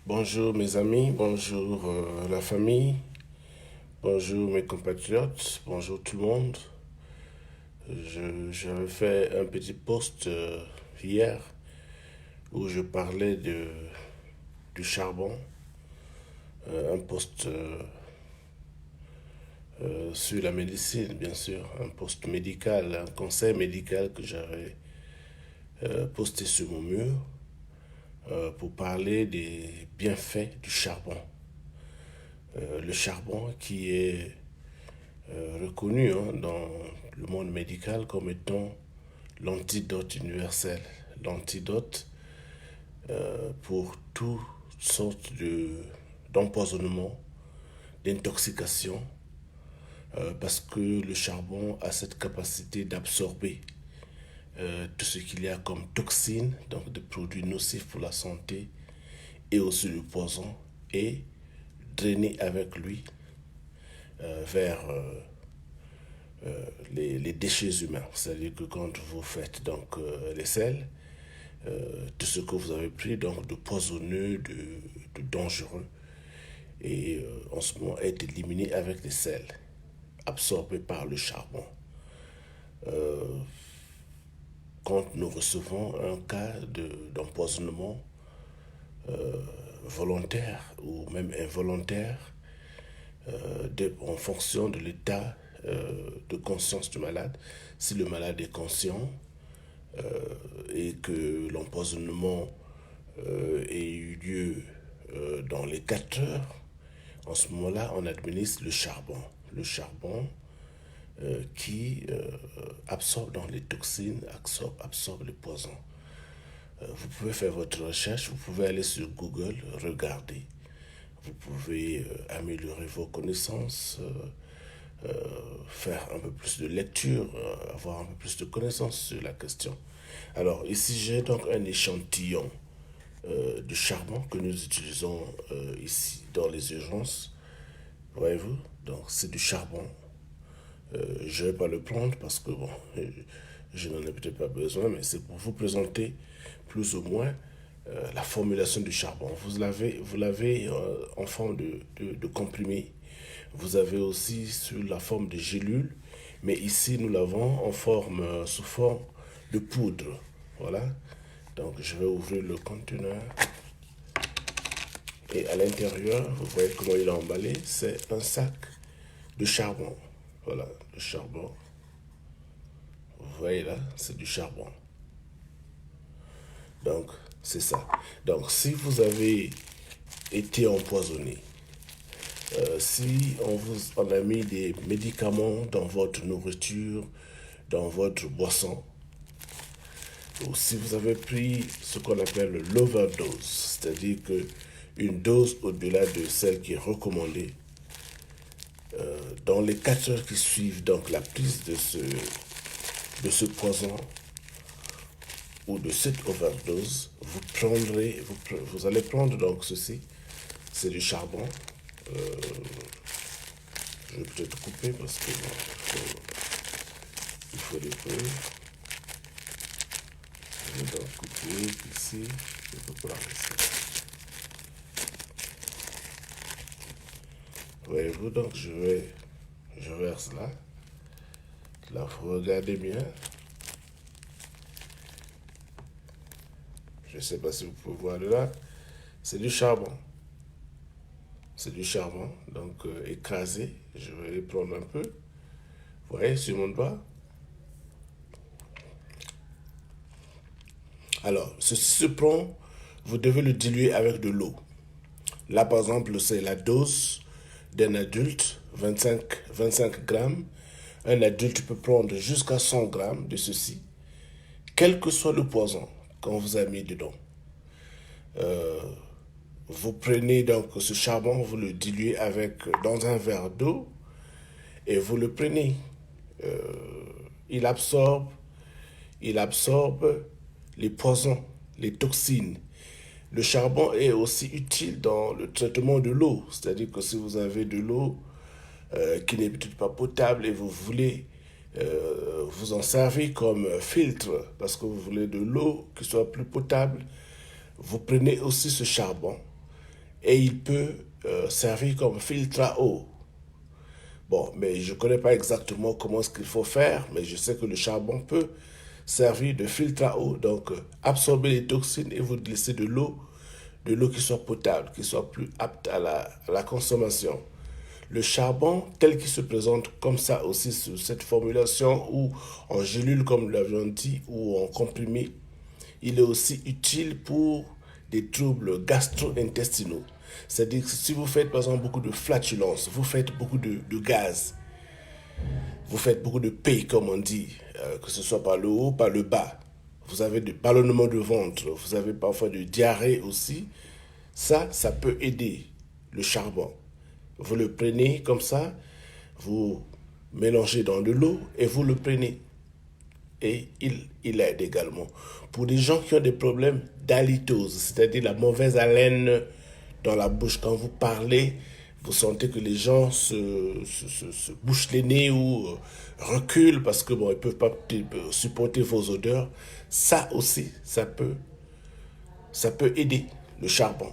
Bonjour mes amis, bonjour la famille, bonjour mes compatriotes, bonjour tout le monde. J'avais fait un petit post hier où je parlais du charbon, un post sur la médecine bien sûr, un post médical, un conseil médical que j'avais posté sur mon mur pour parler des bienfaits du charbon. Le charbon qui est reconnu dans le monde médical comme étant l'antidote universel, l'antidote pour toutes sortes d'empoisonnement, d'intoxication, parce que le charbon a cette capacité d'absorber tout ce qu'il y a comme toxines, donc des produits nocifs pour la santé, et aussi le poison, et drainer avec lui vers les déchets humains. C'est-à-dire que quand vous faites donc les sels, tout ce que vous avez pris donc de poisonneux, de dangereux, et en ce moment est éliminé avec les sels, absorbés par le charbon. Quand nous recevons un cas d'empoisonnement volontaire ou même involontaire, en fonction de l'état de conscience du malade, si le malade est conscient, et que l'empoisonnement ait eu lieu dans les 4 heures, en ce moment-là, on administre le charbon. Le charbon qui absorbe dans les toxines, absorbe les poisons. Vous pouvez faire votre recherche, vous pouvez aller sur Google, regarder. Vous pouvez améliorer vos connaissances, faire un peu plus de lecture, avoir un peu plus de connaissances sur la question. Alors ici j'ai donc un échantillon de charbon que nous utilisons ici dans les urgences. Voyez-vous? Donc c'est du charbon. Je ne vais pas le prendre parce que bon, je n'en ai peut-être pas besoin, mais c'est pour vous présenter plus ou moins la formulation du charbon. Vous l'avez en forme de comprimé. Vous avez aussi sur la forme de gélule, mais ici nous l'avons en forme, sous forme de poudre. Voilà. Donc je vais ouvrir le conteneur. Et à l'intérieur, vous voyez comment il est emballé, c'est un sac de charbon. Voilà, le charbon. Vous voyez là, c'est du charbon. Donc, c'est ça. Donc, si vous avez été empoisonné, si on a mis des médicaments dans votre nourriture, dans votre boisson, ou si vous avez pris ce qu'on appelle l'overdose, c'est-à-dire que une dose au-delà de celle qui est recommandée, dans les 4 heures qui suivent donc la prise de ce poison ou de cette overdose, vous allez prendre donc ceci, c'est du charbon. Je vais peut-être couper parce que bon, il faut des peu. Je vais donc couper ici, je peux pas la laisser. Voyez-vous, donc je verse là. Là, vous regardez bien. Je ne sais pas si vous pouvez voir de là. C'est du charbon. C'est du charbon, donc écrasé. Je vais les prendre un peu. Vous voyez, sur mon doigt. Alors, ceci se prend, vous devez le diluer avec de l'eau. Là, par exemple, c'est la dose d'un adulte, 25 grammes. Un adulte peut prendre jusqu'à 100 grammes de ceci, quel que soit le poison qu'on vous a mis dedans. Vous prenez donc ce charbon, vous le diluez dans un verre d'eau et vous le prenez. Il absorbe, il absorbe les poisons, les toxines. Le charbon est aussi utile dans le traitement de l'eau, c'est-à-dire que si vous avez de l'eau qui n'est peut-être pas potable et vous voulez vous en servir comme filtre parce que vous voulez de l'eau qui soit plus potable, vous prenez aussi ce charbon et il peut servir comme filtre à eau. Bon, mais je ne connais pas exactement comment est-ce qu'il faut faire, mais je sais que le charbon peut servir de filtre à eau, donc absorber les toxines et vous laisser de l'eau qui soit potable, qui soit plus apte à la consommation. Le charbon, tel qu'il se présente comme ça aussi sous cette formulation ou en gélule comme nous l'avions dit ou en comprimé, il est aussi utile pour des troubles gastro-intestinaux. C'est-à-dire que si vous faites par exemple beaucoup de flatulence, vous faites beaucoup de gaz, vous faites beaucoup de paix comme on dit, que ce soit par le haut, par le bas, vous avez des ballonnements de ventre, vous avez parfois de diarrhée aussi, ça peut aider le charbon. Vous le prenez comme ça, vous mélangez dans de l'eau et vous le prenez. Et il aide également. Pour des gens qui ont des problèmes d'halitose, c'est-à-dire la mauvaise haleine dans la bouche, quand vous parlez, vous sentez que les gens se bouchent les nez ou reculent parce que bon, ils ne peuvent pas supporter vos odeurs. Ça aussi, ça peut aider le charbon.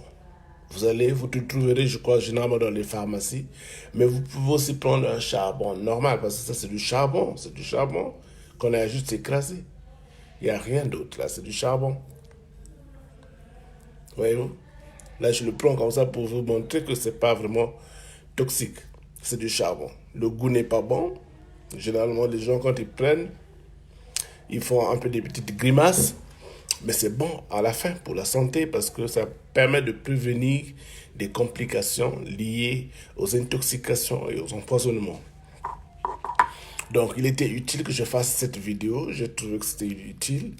Vous le trouverez, je crois, généralement dans les pharmacies. Mais vous pouvez aussi prendre un charbon normal, parce que ça, c'est du charbon. C'est du charbon qu'on a juste écrasé. Il n'y a rien d'autre, là, c'est du charbon. Voyez-vous? Là, je le prends comme ça pour vous montrer que c'est pas vraiment toxique. C'est du charbon. Le goût n'est pas bon. Généralement, les gens, quand ils prennent, ils font un peu des petites grimaces. Mais c'est bon à la fin pour la santé parce que ça permet de prévenir des complications liées aux intoxications et aux empoisonnements. Donc, il était utile que je fasse cette vidéo. J'ai trouvé que c'était utile.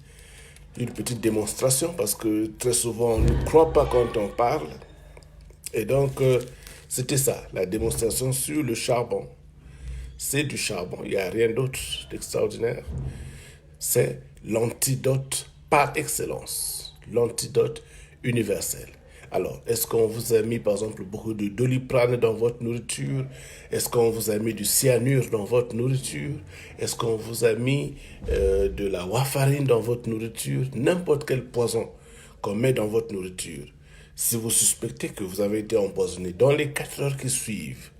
Une petite démonstration parce que très souvent, on ne croit pas quand on parle. Et donc, c'était ça, la démonstration sur le charbon. C'est du charbon, il n'y a rien d'autre d'extraordinaire. C'est l'antidote par excellence, l'antidote universel. Alors, est-ce qu'on vous a mis par exemple beaucoup de doliprane dans votre nourriture? Est-ce qu'on vous a mis du cyanure dans votre nourriture? Est-ce qu'on vous a mis de la warfarine dans votre nourriture? N'importe quel poison qu'on met dans votre nourriture. Si vous suspectez que vous avez été empoisonné dans les 4 heures qui suivent,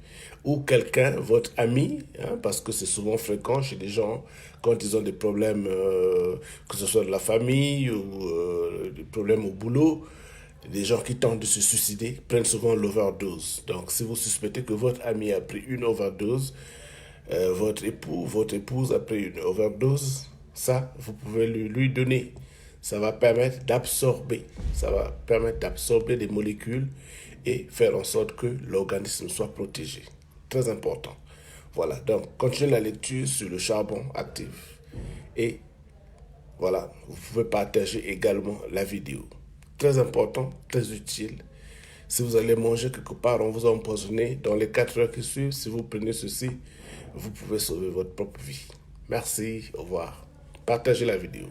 ou quelqu'un, votre ami, parce que c'est souvent fréquent chez les gens quand ils ont des problèmes, que ce soit de la famille ou des problèmes au boulot, les gens qui tentent de se suicider prennent souvent l'overdose. Donc si vous suspectez que votre ami a pris une overdose, votre épouse a pris une overdose, ça, vous pouvez lui donner. Ça va permettre d'absorber, des molécules et faire en sorte que l'organisme soit protégé. Très important. Voilà, donc continuez la lecture sur le charbon actif. Et voilà, vous pouvez partager également la vidéo. Très important, très utile. Si vous allez manger quelque part, on vous a empoisonné, dans les 4 heures qui suivent, si vous prenez ceci, vous pouvez sauver votre propre vie. Merci, au revoir. Partagez la vidéo.